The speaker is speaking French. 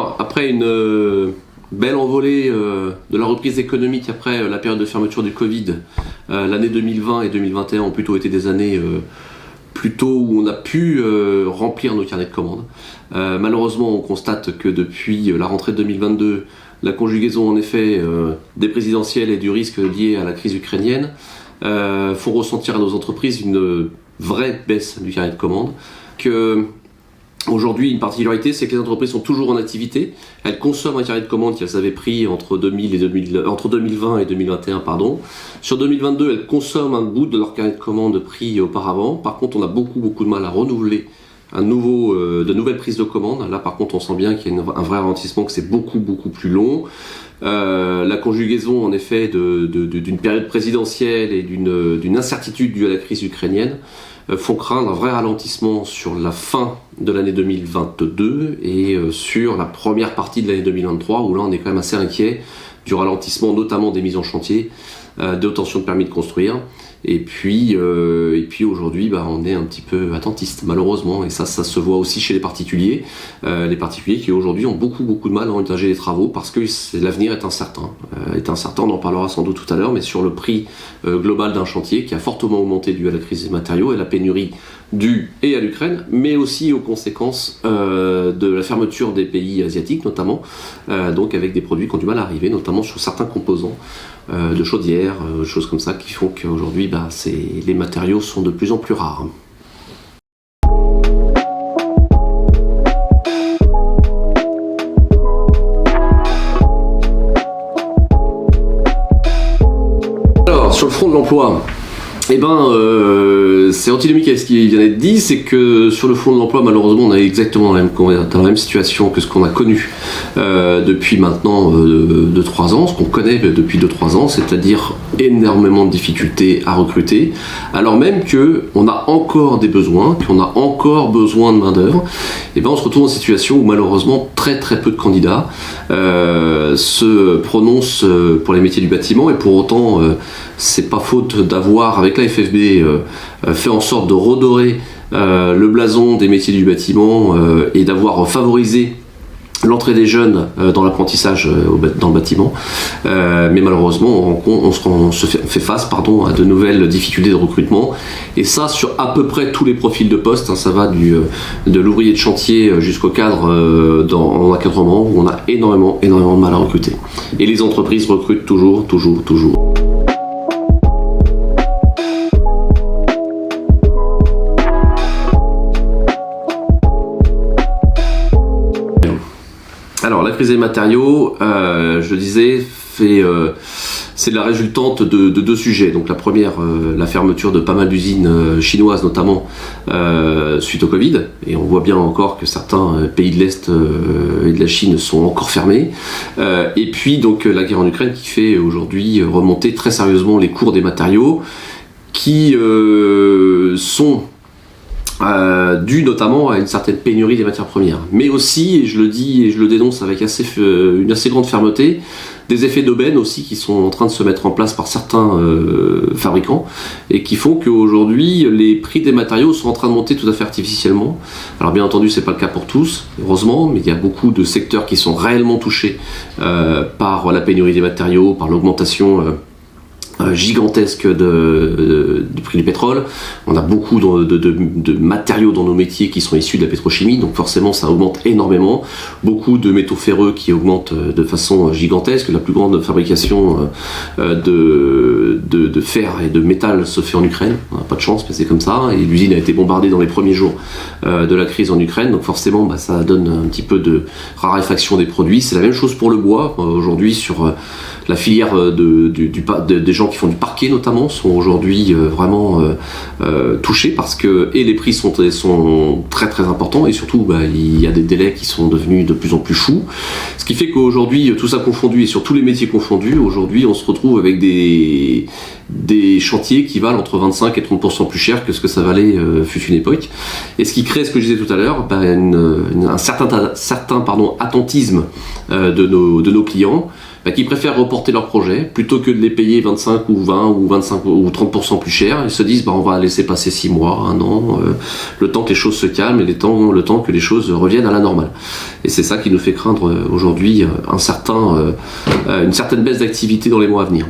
Alors, après une belle envolée de la reprise économique après la période de fermeture du Covid, l'année 2020 et 2021 ont plutôt été des années plutôt où on a pu remplir nos carnets de commandes. Malheureusement, on constate que depuis la rentrée de 2022, la conjugaison en effet des présidentielles et du risque lié à la crise ukrainienne font ressentir à nos entreprises une vraie baisse du carnet de commandes. Aujourd'hui, une particularité, c'est que les entreprises sont toujours en activité. Elles consomment un carnet de commandes qu'elles avaient pris entre 2020 et 2021. Sur 2022, elles consomment un bout de leur carnet de commandes pris auparavant. Par contre, on a beaucoup de mal à renouveler de nouvelles prises de commandes. Là, par contre, on sent bien qu'il y a un vrai ralentissement, que c'est beaucoup plus long. La conjugaison, en effet, d'une période présidentielle et d'une incertitude due à la crise ukrainienne font craindre un vrai ralentissement sur la fin de l'année 2022 et sur la première partie de l'année 2023, où là on est quand même assez inquiet du ralentissement, notamment des mises en chantier, d'obtention de permis de construire. Et puis aujourd'hui, on est un petit peu attentiste, malheureusement, et ça se voit aussi chez les particuliers qui aujourd'hui ont beaucoup de mal à engager les travaux parce que l'avenir est incertain. On en parlera sans doute tout à l'heure, mais sur le prix global d'un chantier qui a fortement augmenté dû à la crise des matériaux et la pénurie due à l'Ukraine, mais aussi aux conséquences de la fermeture des pays asiatiques notamment, donc avec des produits qui ont du mal à arriver, notamment sur certains composants de chaudières, choses comme ça, qui font qu'aujourd'hui les matériaux sont de plus en plus rares. Alors, sur le front de l'emploi, c'est antinomique à ce qui vient d'être dit, c'est que sur le front de l'emploi, malheureusement, on est exactement dans la même situation que ce qu'on a connu depuis maintenant 2-3 ans, ce qu'on connaît depuis 2-3 ans, c'est-à-dire énormément de difficultés à recruter, alors même qu'on a encore des besoins, qu'on a encore besoin de main-d'œuvre. On se retrouve dans une situation où malheureusement très peu de candidats se prononcent pour les métiers du bâtiment, et pour autant c'est pas faute d'avoir, avec la FFB, fait en sorte de redorer le blason des métiers du bâtiment et d'avoir favorisé l'entrée des jeunes dans l'apprentissage dans le bâtiment, mais malheureusement on fait face à de nouvelles difficultés de recrutement, et ça sur à peu près tous les profils de poste, ça va de l'ouvrier de chantier jusqu'au cadre en encadrement, où on a énormément de mal à recruter, et les entreprises recrutent toujours. Alors, la crise des matériaux, je disais, c'est la résultante de deux sujets. Donc la première, la fermeture de pas mal d'usines chinoises notamment suite au Covid, et on voit bien encore que certains pays de l'Est et de la Chine sont encore fermés. Et puis donc la guerre en Ukraine qui fait aujourd'hui remonter très sérieusement les cours des matériaux qui sont dû notamment à une certaine pénurie des matières premières, mais aussi, et je le dis et je le dénonce avec une assez grande fermeté, des effets d'aubaine aussi qui sont en train de se mettre en place par certains fabricants, et qui font qu'aujourd'hui les prix des matériaux sont en train de monter tout à fait artificiellement. Alors bien entendu, c'est pas le cas pour tous, heureusement, mais il y a beaucoup de secteurs qui sont réellement touchés par la pénurie des matériaux, par l'augmentation gigantesque du prix du pétrole. On a beaucoup de matériaux dans nos métiers qui sont issus de la pétrochimie, donc forcément ça augmente énormément. Beaucoup de métaux ferreux qui augmentent de façon gigantesque. La plus grande fabrication de fer et de métal se fait en Ukraine. On n'a pas de chance, mais c'est comme ça. Et l'usine a été bombardée dans les premiers jours de la crise en Ukraine, donc forcément ça donne un petit peu de raréfaction des produits. C'est la même chose pour le bois. Aujourd'hui, sur la filière des gens qui font du parquet notamment sont aujourd'hui vraiment touchés, parce que les prix sont très importants, et surtout il y a des délais qui sont devenus de plus en plus fous, ce qui fait qu'aujourd'hui, tout ça confondu et sur tous les métiers confondus, aujourd'hui on se retrouve avec des chantiers qui valent entre 25 et 30% plus cher que ce que ça valait fut une époque, et ce qui crée, ce que je disais tout à l'heure, un certain attentisme de nos clients, qui préfèrent reporter leurs projets plutôt que de les payer 25 ou 20 ou 25 ou 30% plus cher. Ils se disent on va laisser passer 6 mois, 1 an, le temps que les choses se calment et le temps que les choses reviennent à la normale. Et c'est ça qui nous fait craindre aujourd'hui une certaine baisse d'activité dans les mois à venir.